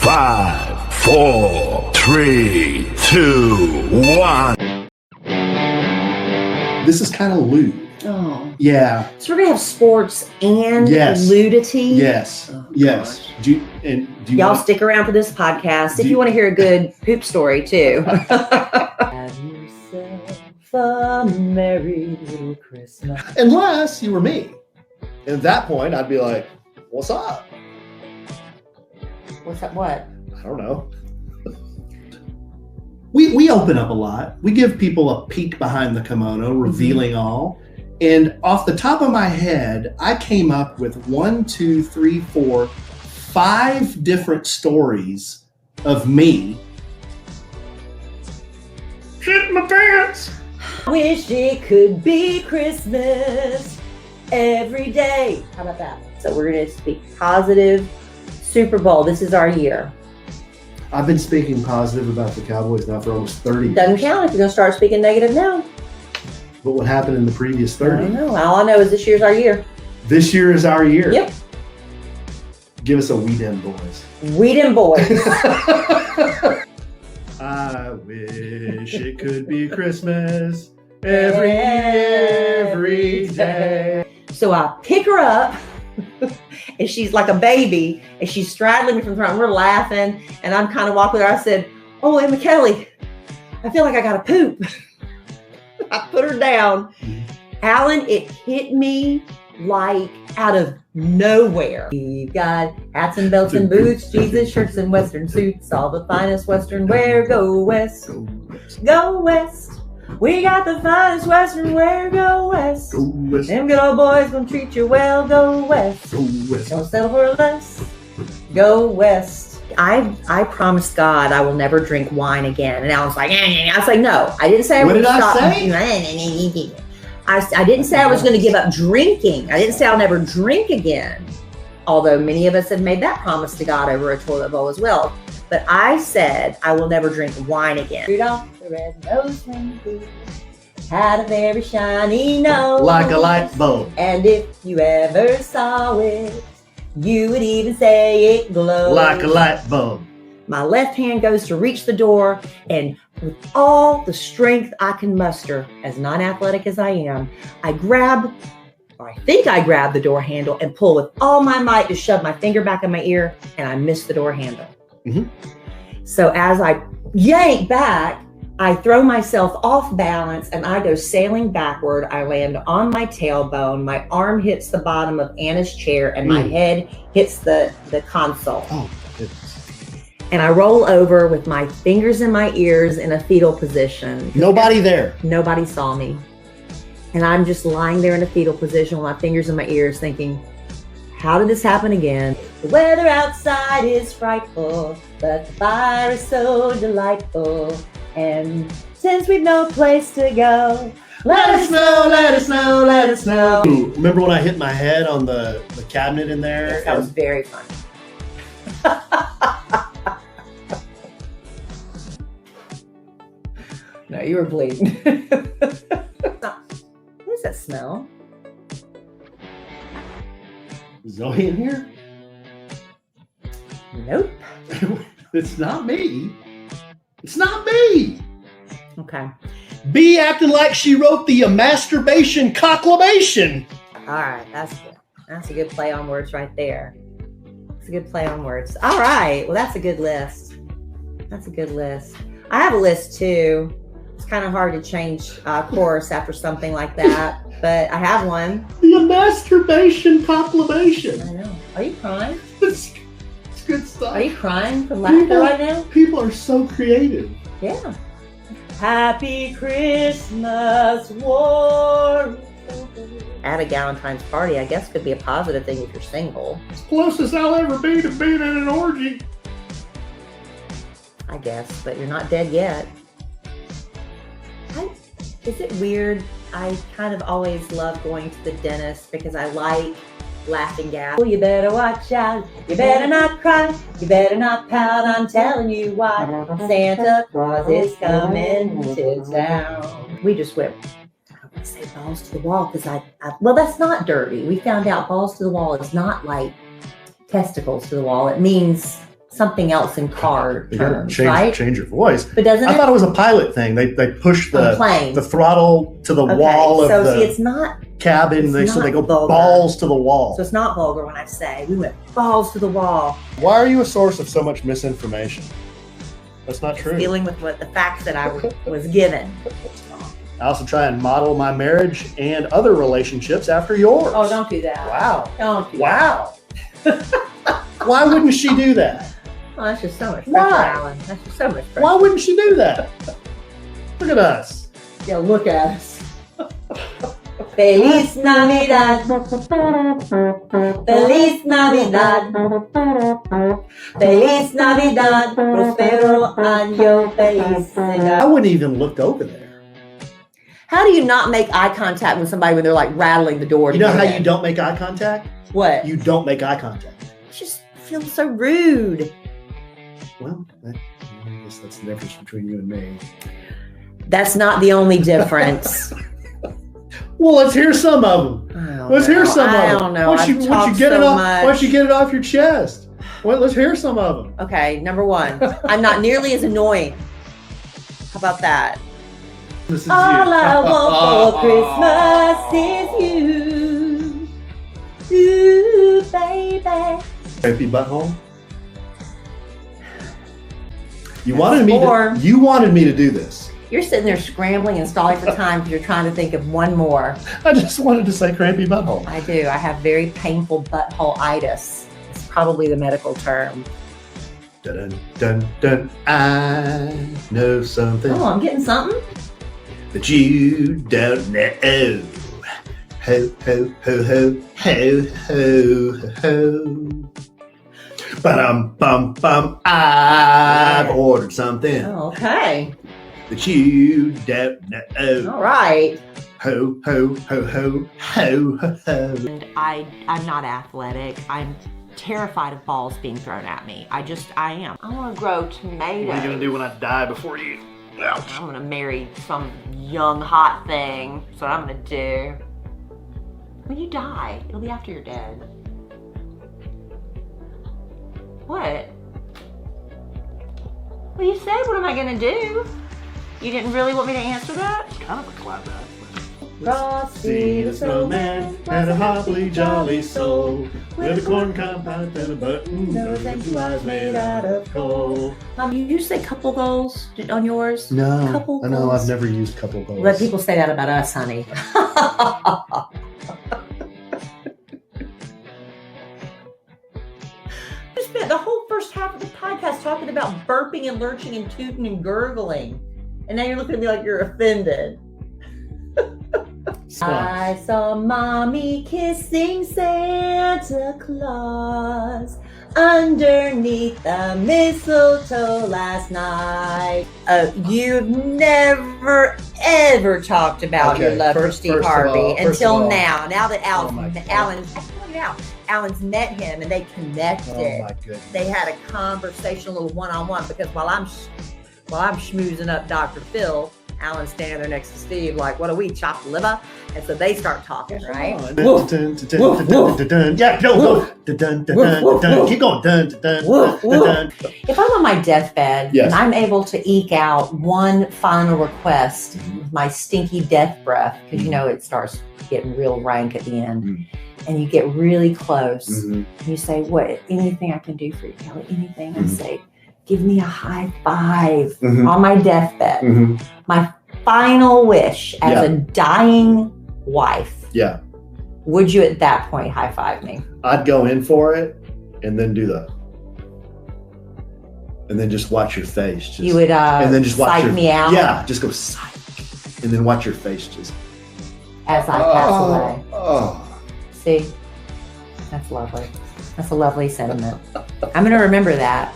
5, 4, 3, 2, 1. This is kind of lewd. Oh. Yeah. So we're going to have sports and ludity? Yes. Oh, yes. Do y'all stick around for this podcast if you want to hear a good poop story too. Have yourself a merry little Christmas. Unless you were me. And at that point, I'd be like, what's up? What's up? What? I don't know. We open up a lot. We give people a peek behind the kimono, revealing all. And off the top of my head, I came up with 5 different stories of me shit my pants. Wish it could be Christmas every day. How about that? So we're going to speak positive. Super Bowl. This is our year. I've been speaking positive about the Cowboys now for almost 30 years. Doesn't count if you're going to start speaking negative now. But what happened in the previous 30? I don't know. All I know is this year's our year. This year is our year. Yep. Give us a We Dem Boys. We Dem Boys. I wish it could be Christmas every day. So I pick her up, and she's like a baby, and she's straddling me from the front. And we're laughing, and I'm kind of walking with her. I said, "Oh, Emma Kellie, I feel like I got to poop." I put her down. Alan, it hit me like out of nowhere. We've got hats and belts and boots, Jesus shirts and Western suits, all the finest Western wear. Go West, go West. We got the finest Western wear. Go West. Go West. Them good old boys gonna treat you well. Go West. Go West. Don't settle for less. Go West. I promised God I will never drink wine again. And Alan's like, I was like, no, I didn't say I would stop. What did I say? I didn't say I was going to give up drinking. I didn't say I'll never drink again. Although many of us have made that promise to God over a toilet bowl as well. But I said I will never drink wine again. Rudolph the red-nosed reindeer had a very shiny nose. Like a light bulb. And if you ever saw it, you would even say it glowed. Like a light bulb. My left hand goes to reach the door, and with all the strength I can muster, as non-athletic as I am, I think I grab the door handle and pull with all my might to shove my finger back in my ear, and I miss the door handle. Mm-hmm. So as I yank back, I throw myself off balance and I go sailing backward. I land on my tailbone. My arm hits the bottom of Anna's chair and my head hits the console. Oh, goodness. And I roll over with my fingers in my ears in a fetal position. Nobody there. Nobody saw me. And I'm just lying there in a fetal position with my fingers in my ears thinking, how did this happen again? The weather outside is frightful, but the fire is so delightful. And since we've no place to go, let us know, let us know, let us know. Remember when I hit my head on the cabinet in there? Yes, that was very funny. No, you were bleeding. What is that smell? Zoe in here? Nope. It's not me. It's not me. Okay. B acting like she wrote the masturbation cocklamation. All right. That's good. That's a good play on words right there. It's a good play on words. All right. Well, that's a good list. That's a good list. I have a list too. It's kind of hard to change course after something like that, but I have one. The masturbation cocklamation. I know. Are you crying? It's good stuff. Are you crying from laughter right now? People are so creative. Yeah. Happy Christmas, war. At a Galentine's party, I guess could be a positive thing if you're single. It's closest I'll ever be to being in an orgy. I guess, but you're not dead yet. Is it weird? I kind of always love going to the dentist because I like laughing gas. Oh, you better watch out. You better not cry. You better not pout. I'm telling you why. Santa Claus is coming to town. We just went, I don't want to say balls to the wall because well, that's not dirty. We found out balls to the wall is not like testicles to the wall. It means something else in car You gotta terms, right? change your voice. But doesn't I it? thought it was a pilot thing. They push On planes. the throttle to the Okay, wall of so the see, it's not. cabin. it's So they go not vulgar. balls to the wall. So it's not vulgar when I say we went balls to the wall. Why are you a source of so much misinformation? That's not true. Dealing with the facts that I was given. I also try and model my marriage and other relationships after yours. Oh, don't do that. Wow. Don't do Wow. Why wouldn't she do that? Oh, that's just so much pressure, Why? Alan. That's just so much pressure. Why wouldn't she do that? Look at us. Yeah, look at us. Feliz Navidad. Feliz Navidad. Feliz Navidad. Prospero año I felicidad. wouldn't even looked over there. How do you not make eye contact with somebody when they're like rattling the door? You know how you don't make eye contact? What? You don't make eye contact. It just feels so rude. Well, I guess that's the difference between you and me. That's not the only difference. Well, let's hear some of them. Let's hear some of them. I don't know. Once you get it off, once you get it off your chest. Well, let's hear some of them. Okay, number one, I'm not nearly as annoying. How about that? This is All you. I want for Christmas is you. Ooh, baby. Creepy butthole. You That's wanted four. me to do this. You're sitting there scrambling and stalling for time because you're trying to think of one more. I just wanted to say crampy butthole. I do. I have very painful butthole-itis. It's probably the medical term. Dun dun dun. I know something Oh, I'm getting something. that you don't know. Ho ho ho ho ho ho ho. Bum bum bum. I've ordered something Oh, okay. that you don't know. All right. Ho ho ho ho ho ho ho. And I'm not athletic. I'm terrified of balls being thrown at me. I am. I want to grow tomatoes. What are you gonna do when I die before you? Ouch. I'm gonna marry some young hot thing. That's what I'm gonna do. When you die, it'll be after you're dead. What? Well, you said, what am I gonna do? You didn't really want me to answer that? Kind of a clap back. Frosty the snowman had a holly jolly soul, with a corn cob pipe and a button nose and two eyes made out of coal. You say couple goals on yours? No, Couple I know goals. I've never used couple goals. Let people say that about us, honey. We spent the whole first half of the podcast talking about burping and lurching and tooting and gurgling. And now you're looking at me like you're offended. Stop. I saw Mommy kissing Santa Claus underneath the mistletoe last night. You've never ever talked about your Okay, love for first Steve of Harvey all- first until of all- now. Now that Oh my God. Alan's met him and they connected. Oh my goodness. They had a conversation, a little one-on-one, because while I'm schmoozing up Dr. Phil, Alan's standing there next to Steve like, what are we, chopped liver? And so they start talking, right? Woof. Yeah, go. Keep going. If I'm on my deathbed Yes. and I'm able to eke out one final request with my stinky death breath, because you know it starts getting real rank at the end, Mhm. and you get really close, Mhm. and you say, what, anything I can do for you, Kelly, anything? I Mhm. say, give me a high five Mhm. on my deathbed. Mhm. My final wish as Yeah. a dying wife, Yeah, would you at that point high five me? I'd go in for it and then do that. And then just watch your face. Just, You would and then just watch psych your, me out Yeah, just go psych. And then watch your face just. as I pass away. Oh. See, that's lovely. That's a lovely sentiment. I'm going to remember that.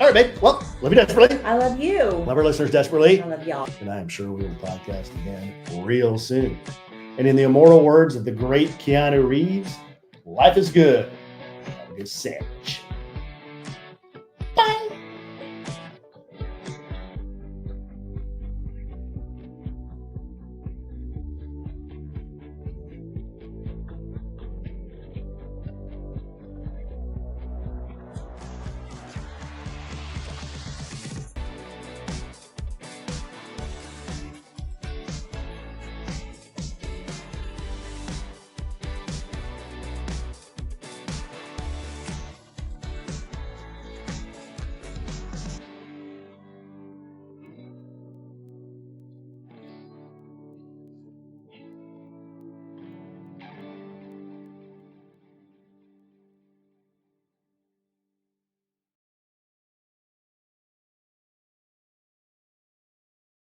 All right, babe. Well, love you desperately. I love you. Love our listeners desperately. I love y'all. And I am sure we will podcast again real soon. And in the immortal words of the great Keanu Reeves, life is good. Have a good sandwich.